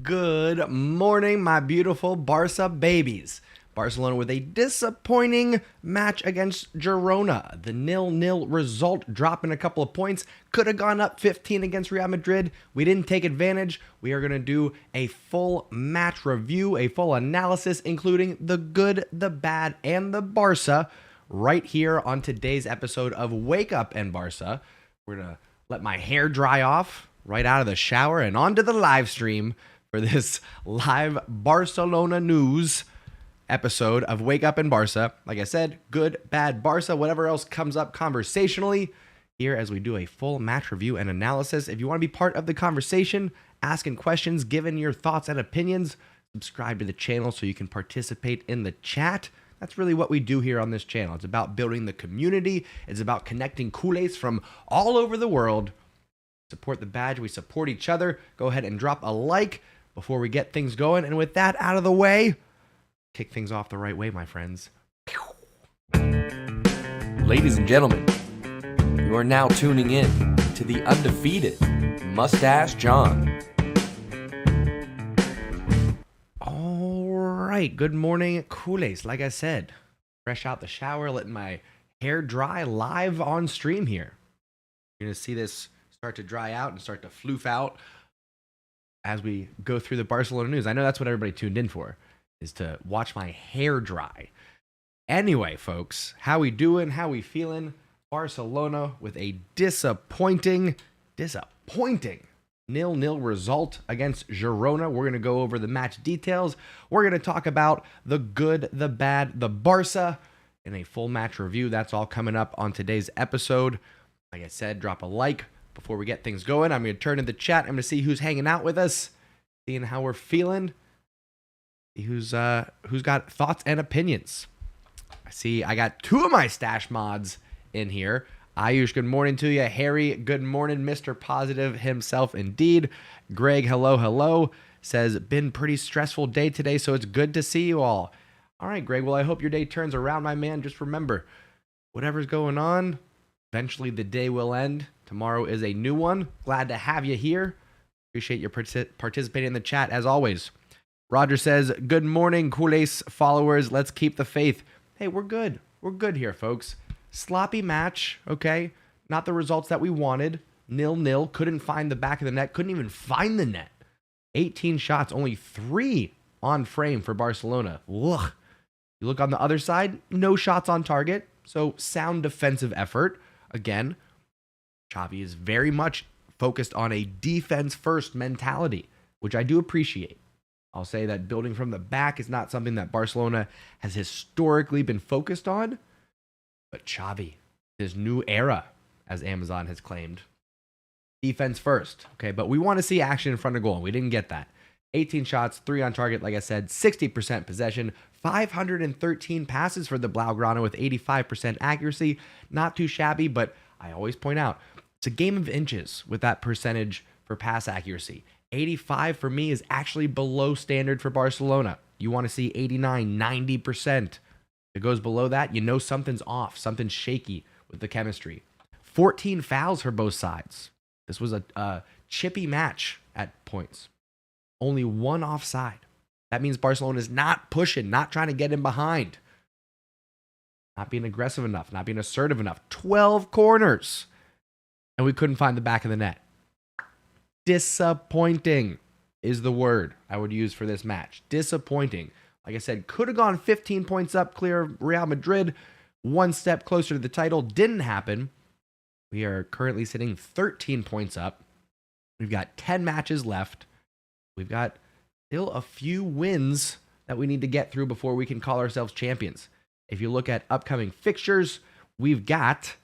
Good morning, my beautiful Barca babies. Barcelona with a disappointing match against Girona. The 0-0 result, dropping a couple of points. Could have gone up 15 against Real Madrid. We didn't take advantage. We are going to do a full match review, a full analysis, including the good, the bad, and the Barca, right here on today's episode of Wake Up and Barca. We're going to let my hair dry off right out of the shower and onto the live stream for this live Barcelona news episode of Wake Up and Barca. Like I said, good, bad, Barca, whatever else comes up conversationally here as we do a full match review and analysis. If you want to be part of the conversation, asking questions, giving your thoughts and opinions, subscribe to the channel so you can participate in the chat. That's really what we do here on this channel. It's about building the community. It's about connecting culés from all over the world. Support the badge. We support each other. Go ahead and drop a like before we get things going. And with that out of the way, kick things off the right way, my friends. Ladies and gentlemen, you are now tuning in to the undefeated Mustache John. All right. Good morning, culés. Like I said, fresh out the shower, letting my hair dry live on stream here. You're going to see this start to dry out and start to floof out as we go through the Barcelona news. I know that's what everybody tuned in for, is to watch my hair dry. Anyway, folks, how we doing? How we feeling? Barcelona with a disappointing 0-0 result against Girona. We're going to go over the match details. We're going to talk about the good, the bad, the Barca in a full match review. That's all coming up on today's episode. Like I said, drop a like before we get things going. I'm going to turn to the chat. I'm going to see who's hanging out with us, seeing how we're feeling, who's got thoughts and opinions. I see I got two of my stash mods in here. Ayush, good morning to you. Harry, good morning. Mr. Positive himself indeed. Greg, hello. Says, been pretty stressful day today, so it's good to see you all. All right, Greg. Well, I hope your day turns around, my man. Just remember, whatever's going on, eventually the day will end. Tomorrow is a new one. Glad to have you here. Appreciate your participating in the chat as always. Roger says, good morning, culés followers. Let's keep the faith. Hey, we're good. We're good here, folks. Sloppy match, okay? Not the results that we wanted. 0-0. Couldn't find the back of the net. Couldn't even find the net. 18 shots, only 3 on frame for Barcelona. Ugh. You look on the other side, no shots on target. So sound defensive effort. Again, Xavi is very much focused on a defense-first mentality, which I do appreciate. I'll say that building from the back is not something that Barcelona has historically been focused on. But Xavi, his new era, as Amazon has claimed, defense first. Okay, but we want to see action in front of goal. We didn't get that. 18 shots, 3 on target, like I said, 60% possession, 513 passes for the Blaugrana with 85% accuracy. Not too shabby, but I always point out, it's a game of inches with that percentage for pass accuracy. 85 for me is actually below standard for Barcelona. You want to see 89, 90%. If it goes below that, you know something's off, something's shaky with the chemistry. 14 fouls for both sides. This was a chippy match at points. Only 1 offside. That means Barcelona is not pushing, not trying to get in behind. Not being aggressive enough, not being assertive enough. 12 corners. And we couldn't find the back of the net. Disappointing is the word I would use for this match. Disappointing. Like I said, could have gone 15 points up, clear of Real Madrid. 1 step closer to the title. Didn't happen. We are currently sitting 13 points up. We've got 10 matches left. We've got still a few wins that we need to get through before we can call ourselves champions. If you look at upcoming fixtures, we've got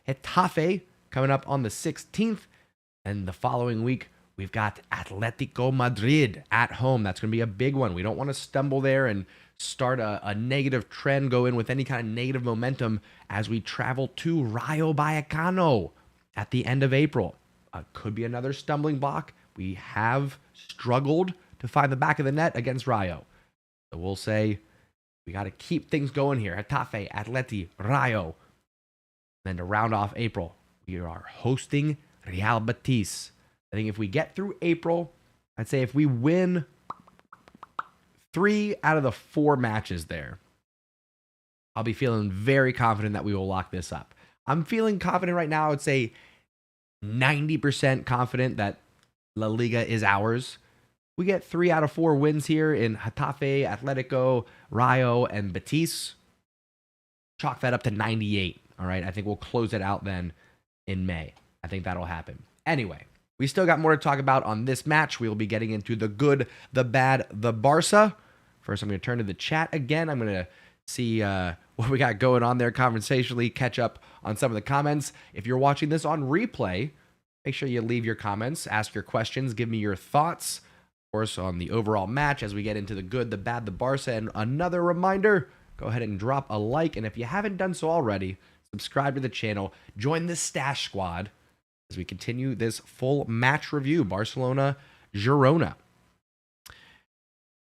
Getafe coming up on the 16th. And the following week, we've got Atletico Madrid at home. That's going to be a big one. We don't want to stumble there and start a negative trend, go in with any kind of negative momentum as we travel to Rayo Vallecano at the end of April. Could be another stumbling block. We have struggled to find the back of the net against Rayo. So we'll say we got to keep things going here. Getafe, Atleti, Rayo. Then to round off April, we are hosting Real Betis. I think if we get through April, I'd say if we win 3 out of the 4 matches there, I'll be feeling very confident that we will lock this up. I'm feeling confident right now. I would say 90% confident that La Liga is ours. We get 3 out of 4 wins here in Getafe, Atletico, Rayo, and Betis. Chalk that up to 98. All right, I think we'll close it out then in May. I think that'll happen. Anyway, we still got more to talk about on this match. We will be getting into the good, the bad, the Barca. First, I'm going to turn to the chat again. I'm going to see what we got going on there conversationally, catch up on some of the comments. If you're watching this on replay, make sure you leave your comments, ask your questions, give me your thoughts, of course, on the overall match as we get into the good, the bad, the Barca. And another reminder, go ahead and drop a like. And if you haven't done so already, subscribe to the channel, join the Stash Squad as we continue this full match review, Barcelona, Girona.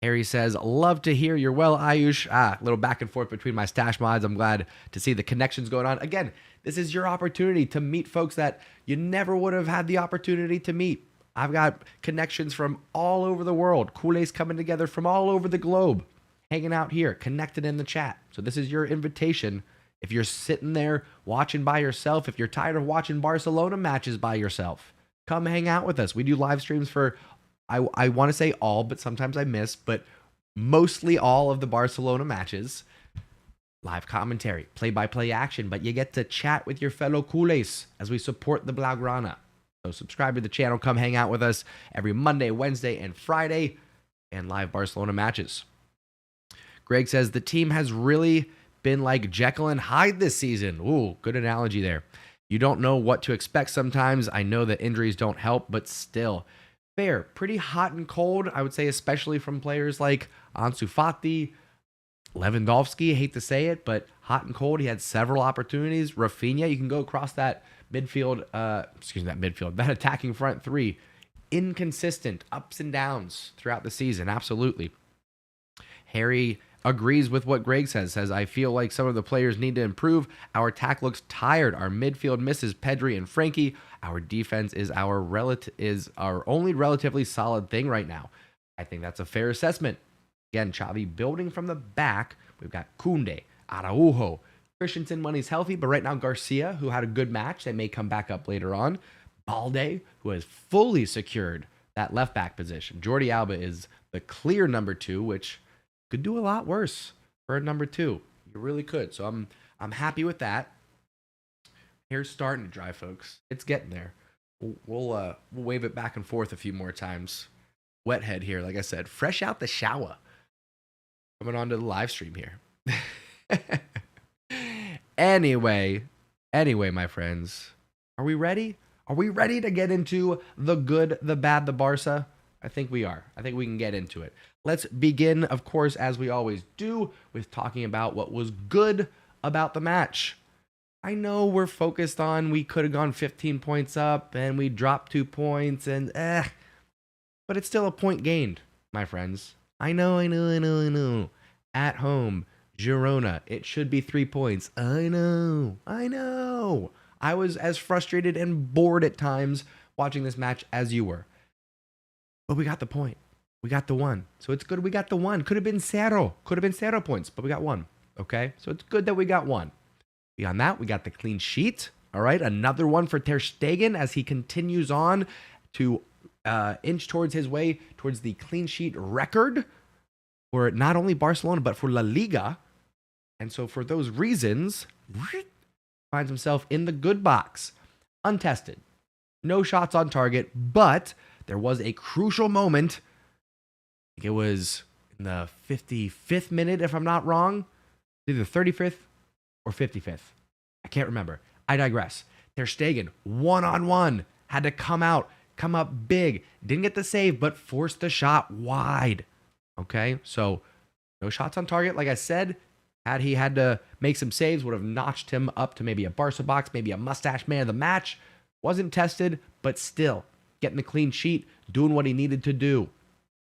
Harry says, love to hear you're well, Ayush. A little back and forth between my stash mods. I'm glad to see the connections going on. Again, this is your opportunity to meet folks that you never would have had the opportunity to meet. I've got connections from all over the world. Culés coming together from all over the globe, hanging out here, connected in the chat. So this is your invitation. If you're sitting there watching by yourself, if you're tired of watching Barcelona matches by yourself, come hang out with us. We do live streams for, I want to say all, but sometimes I miss, but mostly all of the Barcelona matches. Live commentary, play-by-play action, but you get to chat with your fellow culés as we support the Blaugrana. So subscribe to the channel, come hang out with us every Monday, Wednesday, and Friday, and live Barcelona matches. Greg says, the team has really been like Jekyll and Hyde this season. Ooh, good analogy there. You don't know what to expect sometimes. I know that injuries don't help, but still. Fair. Pretty hot and cold, I would say, especially from players like Ansu Fati, Lewandowski. I hate to say it, but hot and cold. He had several opportunities. Raphinha, you can go across that midfield, that attacking front three. Inconsistent, ups and downs throughout the season. Absolutely. Harry agrees with what Greg says, I feel like some of the players need to improve. Our attack looks tired. Our midfield misses Pedri and Frankie. Our defense is our only relatively solid thing right now. I think that's a fair assessment. Again, Xavi building from the back. We've got Koundé, Araujo, Christensen when he's healthy, but right now Garcia, who had a good match, that may come back up later on. Balde, who has fully secured that left back position. Jordi Alba is the clear number 2, which could do a lot worse for a number 2. You really could. So I'm happy with that. Hair's starting to dry, folks. It's getting there. We'll wave it back and forth a few more times. Wet head here, like I said, fresh out the shower. Coming on to the live stream here. Anyway, my friends, are we ready? Are we ready to get into the good, the bad, the Barca? I think we are. I think we can get into it. Let's begin, of course, as we always do, with talking about what was good about the match. I know we're focused on we could have gone 15 points up and we dropped 2 points and but it's still a point gained, my friends. I know. At home, Girona, it should be 3 points. I know. I was as frustrated and bored at times watching this match as you were. But we got the point. We got the 1. So it's good we got the 1. Could have been 0. Could have been 0 points, but we got 1. Okay? So it's good that we got 1. Beyond that, we got the clean sheet. All right? Another one for Ter Stegen as he continues on to inch towards his way towards the clean sheet record for not only Barcelona, but for La Liga. And so for those reasons, finds himself in the good box. Untested. No shots on target, but there was a crucial moment. I think it was in the 55th minute, if I'm not wrong. Either 35th or 55th. I can't remember. I digress. Ter Stegen, one-on-one, had to come up big. Didn't get the save, but forced the shot wide. Okay, so no shots on target. Like I said, had he had to make some saves, would have notched him up to maybe a Barca box, maybe a mustache man of the match. Wasn't tested, but still getting the clean sheet, doing what he needed to do.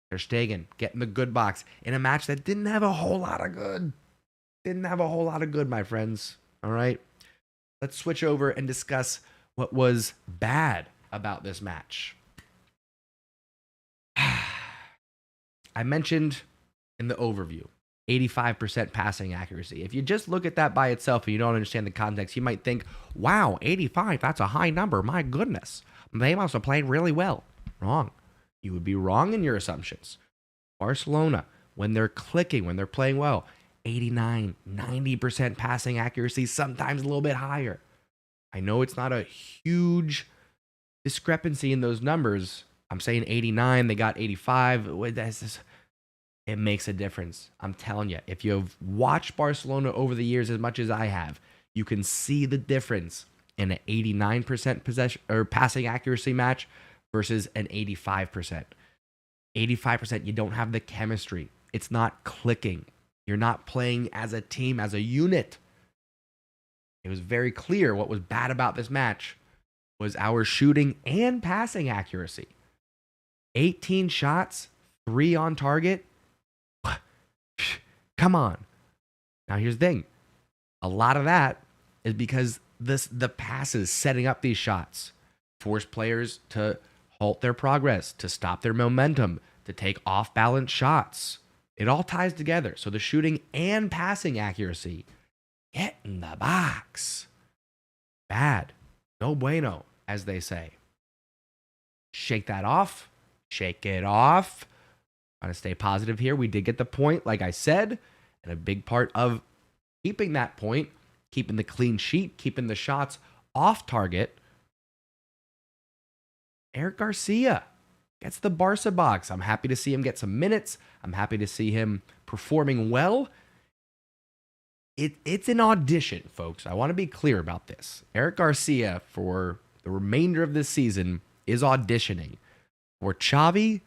Ter Stegen getting the good box in a match that didn't have a whole lot of good. My friends. All right, let's switch over and discuss what was bad about this match. I mentioned in the overview, 85% passing accuracy. If you just look at that by itself and you don't understand the context, you might think, wow, 85, that's a high number. My goodness. They must have played really well. Wrong. You would be wrong in your assumptions. Barcelona, when they're clicking, when they're playing well, 89, 90% passing accuracy, sometimes a little bit higher. I know it's not a huge discrepancy in those numbers. I'm saying 89, they got 85. It makes a difference. I'm telling you, if you've watched Barcelona over the years as much as I have, you can see the difference in an 89% possession or passing accuracy match versus an 85%. 85%, you don't have the chemistry. It's not clicking. You're not playing as a team, as a unit. It was very clear what was bad about this match was our shooting and passing accuracy. 18 shots, 3 on target. Come on. Now here's the thing. A lot of that is because the passes setting up these shots force players to halt their progress, to stop their momentum, to take off-balance shots. It all ties together. So the shooting and passing accuracy, get in the box. Bad. No bueno, as they say. Shake that off. Shake it off. Trying to stay positive here. We did get the point, like I said, and a big part of keeping that point, keeping the clean sheet, keeping the shots off target. Eric Garcia gets the Barca box. I'm happy to see him get some minutes. I'm happy to see him performing well. It's an audition, folks. I want to be clear about this. Eric Garcia, for the remainder of this season, is auditioning for Xavi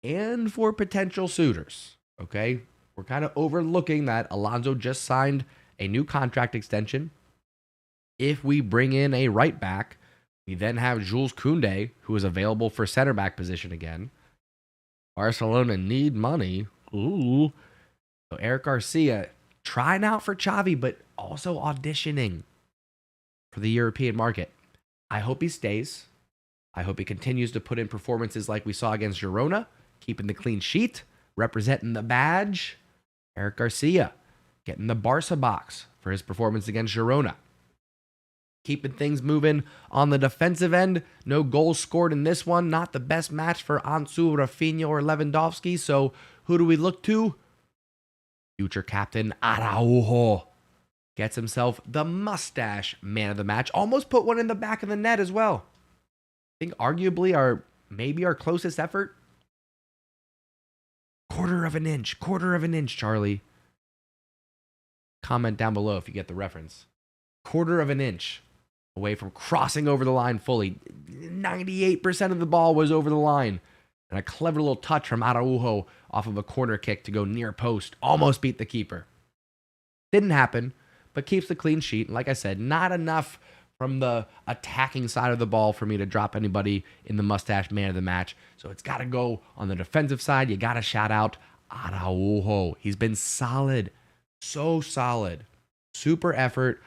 and for potential suitors. Okay? We're kind of overlooking that Alonso just signed a new contract extension. If we bring in a right back, we then have Jules Koundé, who is available for center back position again. Barcelona need money. Ooh. So Eric Garcia trying out for Xavi, but also auditioning for the European market. I hope he stays. I hope he continues to put in performances like we saw against Girona, keeping the clean sheet, representing the badge. Eric Garcia getting the Barca box for his performance against Girona. Keeping things moving on the defensive end. No goals scored in this one. Not the best match for Ansu, Raphinha, or Lewandowski. So who do we look to? Future captain Araujo gets himself the mustache man of the match. Almost put one in the back of the net as well. I think arguably maybe our closest effort. Quarter of an inch, Charlie. Comment down below if you get the reference. Quarter of an inch away from crossing over the line fully. 98% of the ball was over the line. And a clever little touch from Araujo off of a corner kick to go near post. Almost beat the keeper. Didn't happen, but keeps the clean sheet. And like I said, not enough from the attacking side of the ball for me to drop anybody in the mustache man of the match. So it's got to go on the defensive side. You got to shout out Araujo. He's been solid. So solid. Super effort.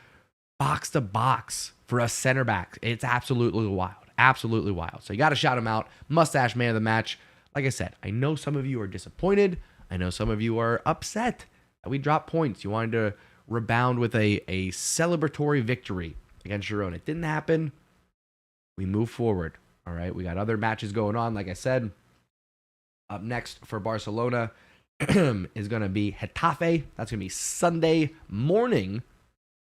Box to box for a center back. It's absolutely wild. Absolutely wild. So you got to shout him out. Mustache man of the match. Like I said, I know some of you are disappointed. I know some of you are upset that we dropped points. You wanted to rebound with a celebratory victory against Girona. It didn't happen. We move forward. All right. We got other matches going on. Like I said, up next for Barcelona is going to be Getafe. That's going to be Sunday morning.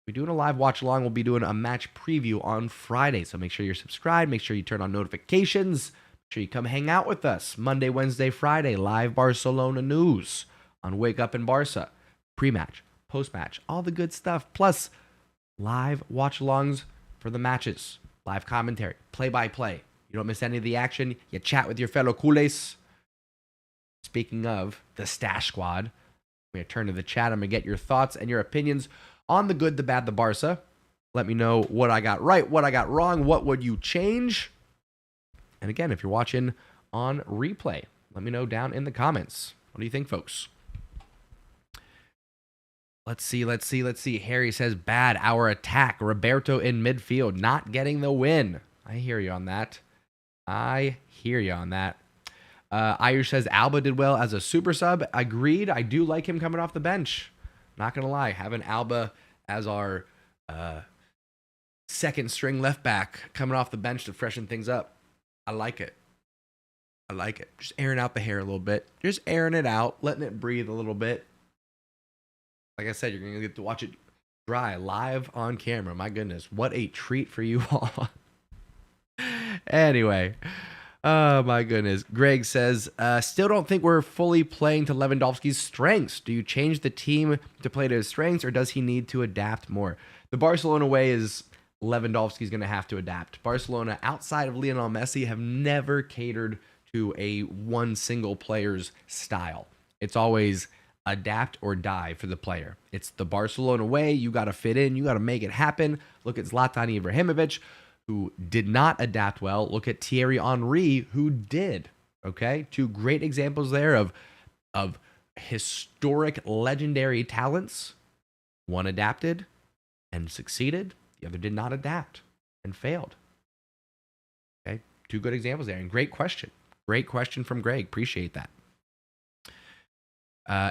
We're doing a live watch along. We'll be doing a match preview on Friday. So make sure you're subscribed. Make sure you turn on notifications. Make sure you come hang out with us Monday, Wednesday, Friday. Live Barcelona news on Wake Up in Barca. Pre-match, post-match, all the good stuff. Plus, live watch alongs for the matches. Live commentary, play-by-play. You don't miss any of the action. You chat with your fellow culés. Speaking of the Stash Squad, I'm going to turn to the chat. I'm going to get your thoughts and your opinions on the good, the bad, the Barca. Let me know what I got right, what I got wrong, what would you change? And again, if you're watching on replay, let me know down in the comments. What do you think, folks? Let's see. Harry says, bad, our attack. Roberto in midfield, not getting the win. I hear you on that. Irish says Alba did well as a super sub. Agreed. I do like him coming off the bench. Not going to lie. Having Alba as our second string left back coming off the bench to freshen things up. I like it. I like it. Just airing out the hair a little bit. Just airing it out, letting it breathe a little bit. Like I said, you're going to get to watch it dry live on camera. My goodness. What a treat for you all. Anyway. Oh, my goodness. Greg says, still don't think we're fully playing to Lewandowski's strengths. Do you change the team to play to his strengths, or does he need to adapt more? The Barcelona way is Lewandowski's going to have to adapt. Barcelona, outside of Lionel Messi, have never catered to a one single player's style. It's always adapt or die for the player. It's the Barcelona way. You got to fit in. You got to make it happen. Look at Zlatan Ibrahimovic, who did not adapt well. Look at Thierry Henry, who did. Okay? Two great examples there of historic, legendary talents. One adapted and succeeded. The other did not adapt and failed. Okay? Two good examples there. And great question. Great question from Greg. Appreciate that.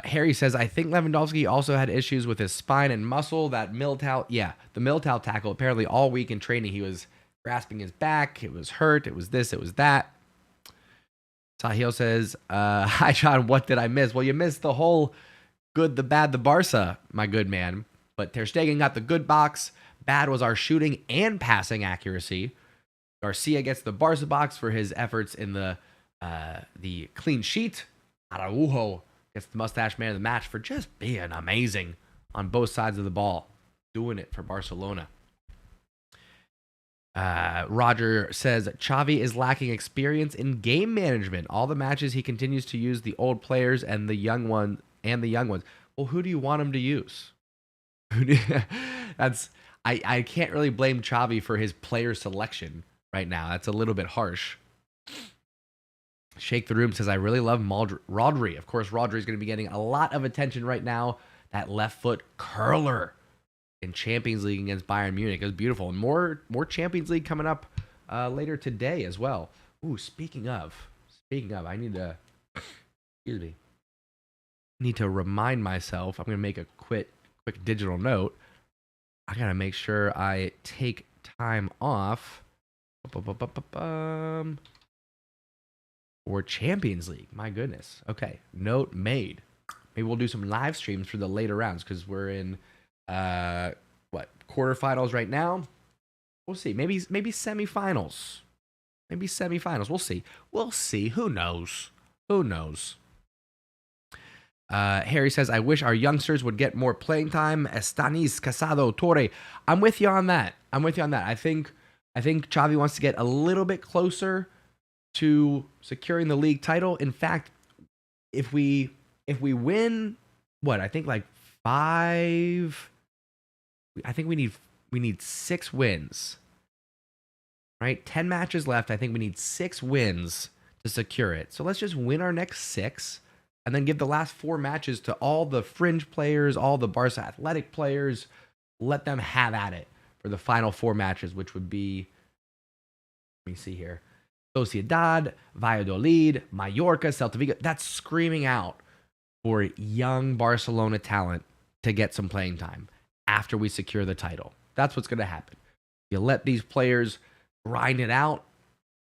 Harry says, I think Lewandowski also had issues with his spine and muscle. That Militao, the Militao tackle, apparently all week in training, he was grasping his back. It was hurt. It was this. It was that. Sahil says, hi, John. What did I miss? Well, you missed the whole good, the bad, the Barca, my good man. But Ter Stegen got the good box. Bad was our shooting and passing accuracy. Garcia gets the Barca box for his efforts in the clean sheet. Araujo gets the mustache man of the match for just being amazing on both sides of the ball. Doing it for Barcelona. Roger says Xavi is lacking experience in game management. All the matches he continues to use the old players and the young ones. Well, who do you want him to use? I can't really blame Xavi for his player selection right now. That's a little bit harsh. Shake the Room says, I really love Rodri. Of course, Rodri is going to be getting a lot of attention right now. That left foot curler in Champions League against Bayern Munich. It was beautiful. And more Champions League coming up later today as well. Ooh, speaking of, I need to, remind myself. I'm going to make a quick digital note. I got to make sure I take time off for Champions League. My goodness. Okay. Note made. Maybe we'll do some live streams for the later rounds because we're in quarterfinals right now. We'll see. Maybe semifinals. We'll see. Who knows? Harry says, I wish our youngsters would get more playing time. Estanis, Casado, Torre. I'm with you on that. I think Xavi wants to get a little bit closer to securing the league title. In fact, if we win, I think like 5. I think we need 6 wins. Right? 10 matches left. I think we need 6 wins to secure it. So let's just win our next 6 and then give the last 4 matches to all the fringe players, all the Barca athletic players. Let them have at it for the final 4 matches, which would be, let me see here, Sociedad, Valladolid, Mallorca, Celta Vigo. That's screaming out for young Barcelona talent to get some playing time after we secure the title. That's what's going to happen. You let these players grind it out,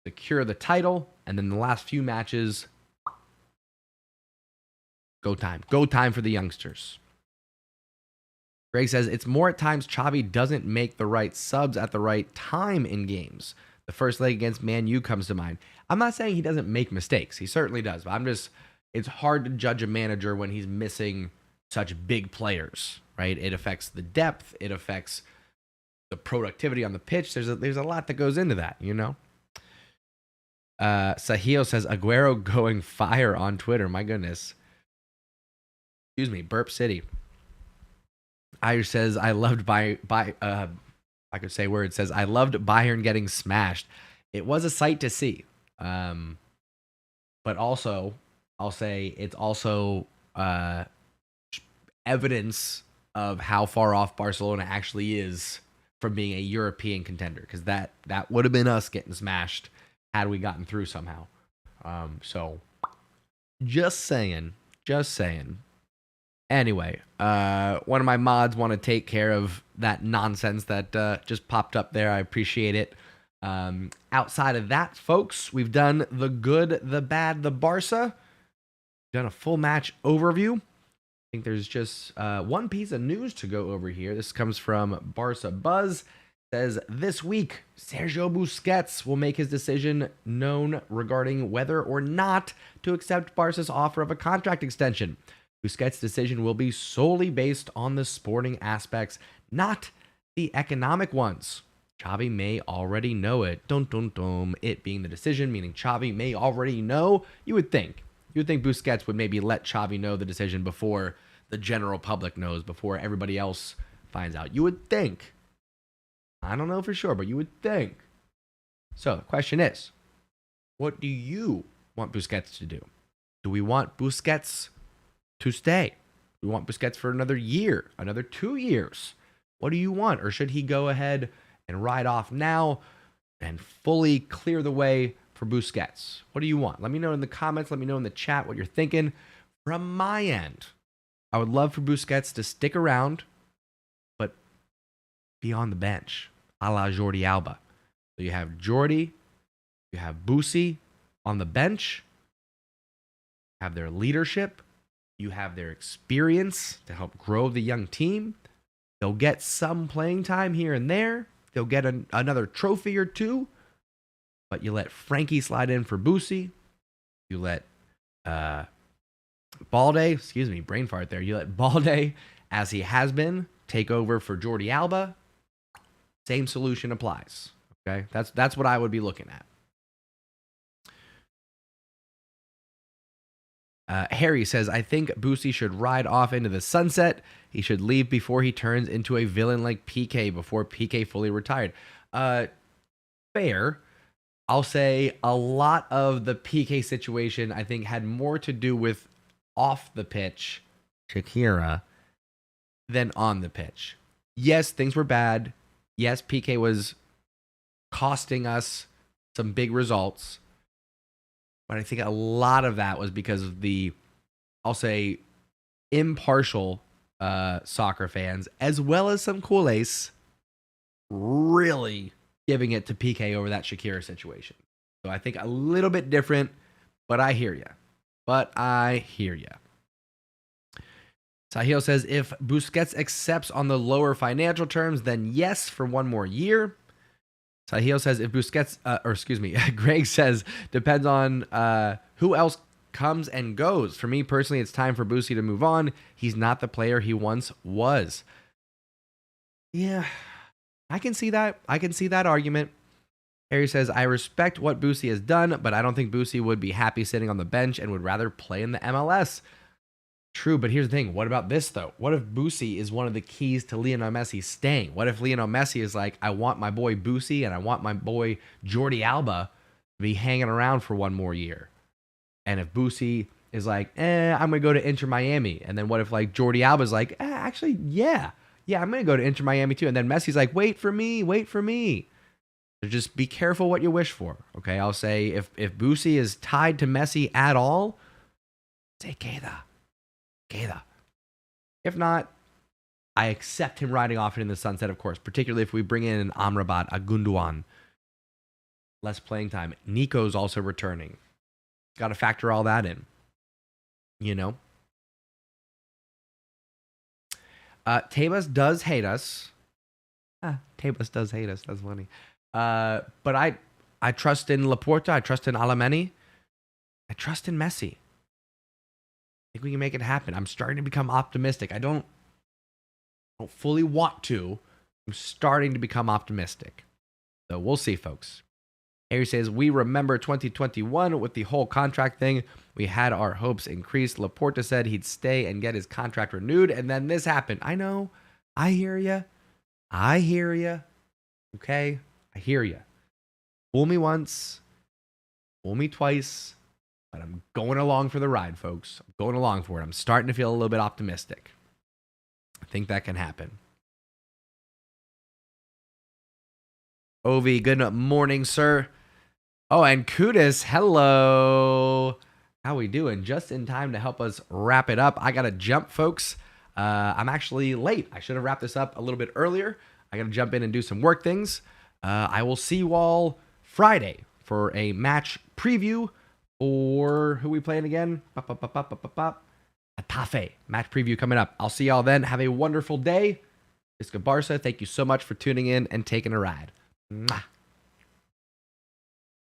secure the title, and then the last few matches, go time. Go time for the youngsters. Greg says, it's more at times Xavi doesn't make the right subs at the right time in games. The first leg against Man U comes to mind. I'm not saying he doesn't make mistakes. He certainly does. But it's hard to judge a manager when he's missing such big players, right? It affects the depth. It affects the productivity on the pitch. There's a lot that goes into that, you know? Sahil says, Aguero going fire on Twitter. My goodness. Excuse me, Burp City. Irish says, I loved I could say where it says, I loved Bayern getting smashed. It was a sight to see. But also, I'll say it's also evidence of how far off Barcelona actually is from being a European contender. Because that would have been us getting smashed had we gotten through somehow. So Just saying. Just saying. Anyway, one of my mods want to take care of that nonsense that just popped up there. I appreciate it. Outside of that, folks, we've done the good, the bad, the Barca. Done a full match overview. I think there's just one piece of news to go over here. This comes from Barca Buzz. It says this week, Sergio Busquets will make his decision known regarding whether or not to accept Barca's offer of a contract extension. Busquets' decision will be solely based on the sporting aspects, not the economic ones. Xavi may already know it. Dun dun dun. It being the decision, meaning Xavi may already know. You would think Busquets would maybe let Xavi know the decision before the general public knows, before everybody else finds out. You would think. I don't know for sure, but you would think. So the question is, what do you want Busquets to do? Do we want Busquets to stay? Do we want Busquets for another year, another 2 years? What do you want? Or should he go ahead and ride off now and fully clear the way for Busquets? What do you want? Let me know in the comments. Let me know in the chat what you're thinking. From my end, I would love for Busquets to stick around, but be on the bench, a la Jordi Alba. So you have Jordi, you have Busi on the bench, have their leadership, you have their experience to help grow the young team. They'll get some playing time here and there. They'll get another trophy or two. But you let Frankie slide in for Busi. You let Balde, brain fart there. You let Balde, as he has been, take over for Jordi Alba. Same solution applies. Okay, that's what I would be looking at. Harry says, I think Busi should ride off into the sunset. He should leave before he turns into a villain like PK, before PK fully retired. Fair. I'll say a lot of the PK situation, I think, had more to do with off the pitch, Shakira, than on the pitch. Yes, things were bad. Yes, PK was costing us some big results. But I think a lot of that was because of the, I'll say, impartial soccer fans, as well as some culés, really giving it to PK over that Shakira situation. So I think a little bit different, but I hear you. Sahil says, if Busquets accepts on the lower financial terms, then yes, for one more year. Sahil says, if Busquets, Greg says, depends on who else comes and goes. For me personally, it's time for Busi to move on. He's not the player he once was. Yeah, I can see that. Argument. Harry says, I respect what Busi has done, but I don't think Busi would be happy sitting on the bench and would rather play in the MLS. True, but here's the thing. What about this, though? What if Busi is one of the keys to Lionel Messi staying? What if Lionel Messi is like, I want my boy Busi and I want my boy Jordi Alba to be hanging around for one more year? And if Busi is like, I'm going to go to Inter Miami. And then what if like Jordi Alba is like, actually, yeah, I'm going to go to Inter Miami too. And then Messi's like, wait for me. So just be careful what you wish for, okay? I'll say if Busi is tied to Messi at all, say queda. If not, I accept him riding off in the sunset, of course, particularly if we bring in an Amrabat, a Gundogan. Less playing time. Nico's also returning. Got to factor all that in. You know? Tebas does hate us. Tebas does hate us. That's funny. But I trust in Laporta. I trust in Alemany. I trust in Messi. I think we can make it happen. I'm starting to become optimistic. I don't fully want to. I'm starting to become optimistic. So we'll see, folks. Harry says, we remember 2021 with the whole contract thing. We had our hopes increased. Laporta said he'd stay and get his contract renewed, and then this happened. I know. I hear you. Okay? I hear you. Fool me once. Fool me twice. But I'm going along for the ride, folks. I'm going along for it. I'm starting to feel a little bit optimistic. I think that can happen. Ovi, good morning, sir. Oh, and Kudis, hello. How we doing? Just in time to help us wrap it up. I got to jump, folks. I'm actually late. I should have wrapped this up a little bit earlier. I got to jump in and do some work things. I will see you all Friday for a match preview for who we playing again? Atafe. Match preview coming up. I'll see y'all then. Have a wonderful day. Visca Barca, thank you so much for tuning in and taking a ride. Mwah.